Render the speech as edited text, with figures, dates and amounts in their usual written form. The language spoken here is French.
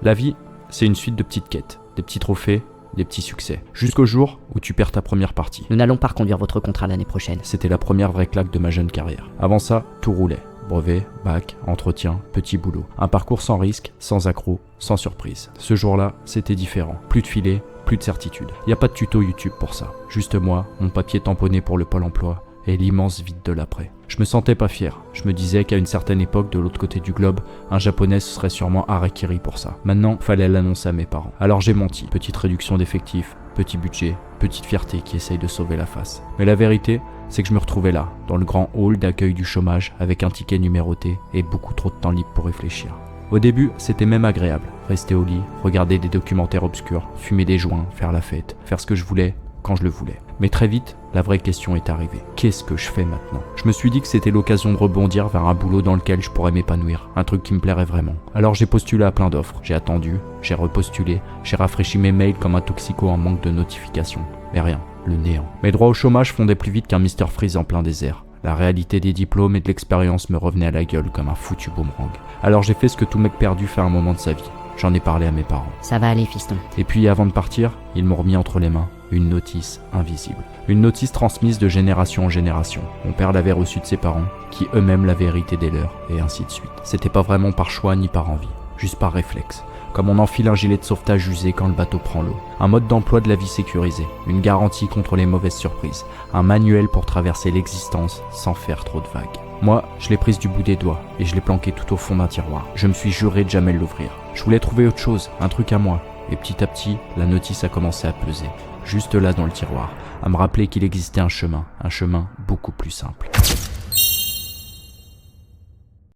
La vie, c'est une suite de petites quêtes, des petits trophées, des petits succès. Jusqu'au jour où tu perds ta première partie. Nous n'allons pas reconduire votre contrat l'année prochaine. C'était la première vraie claque de ma jeune carrière. Avant ça, tout roulait. Brevet, bac, entretien, petit boulot. Un parcours sans risque, sans accroc, sans surprise. Ce jour-là, c'était différent. Plus de filet, plus de certitude. Y a pas de tuto YouTube pour ça. Juste moi, mon papier tamponné pour le Pôle emploi et l'immense vide de l'après. Je me sentais pas fier. Je me disais qu'à une certaine époque, de l'autre côté du globe, un japonais se serait sûrement harakiri pour ça. Maintenant, fallait l'annoncer à mes parents. Alors j'ai menti. Petite réduction d'effectifs, petit budget, petite fierté qui essaye de sauver la face. Mais la vérité, c'est que je me retrouvais là, dans le grand hall d'accueil du chômage, avec un ticket numéroté et beaucoup trop de temps libre pour réfléchir. Au début, c'était même agréable. Rester au lit, regarder des documentaires obscurs, fumer des joints, faire la fête, faire ce que je voulais, quand je le voulais. Mais très vite, la vraie question est arrivée. Qu'est-ce que je fais maintenant ? Je me suis dit que c'était l'occasion de rebondir vers un boulot dans lequel je pourrais m'épanouir, un truc qui me plairait vraiment. Alors j'ai postulé à plein d'offres, j'ai attendu, j'ai repostulé, j'ai rafraîchi mes mails comme un toxico en manque de notifications. Mais rien, le néant. Mes droits au chômage fondaient plus vite qu'un Mr Freeze en plein désert. La réalité des diplômes et de l'expérience me revenait à la gueule comme un foutu boomerang. Alors j'ai fait ce que tout mec perdu fait à un moment de sa vie. J'en ai parlé à mes parents. Ça va aller, fiston. Et puis avant de partir, ils m'ont remis entre les mains une notice invisible. Une notice transmise de génération en génération. Mon père l'avait reçue de ses parents, qui eux-mêmes l'avaient hérité des leurs, et ainsi de suite. C'était pas vraiment par choix ni par envie, juste par réflexe. Comme on enfile un gilet de sauvetage usé quand le bateau prend l'eau. Un mode d'emploi de la vie sécurisée, une garantie contre les mauvaises surprises, un manuel pour traverser l'existence sans faire trop de vagues. Moi, je l'ai prise du bout des doigts et je l'ai planquée tout au fond d'un tiroir. Je me suis juré de jamais l'ouvrir. Je voulais trouver autre chose, un truc à moi. Et petit à petit, la notice a commencé à peser. Juste là dans le tiroir, à me rappeler qu'il existait un chemin beaucoup plus simple.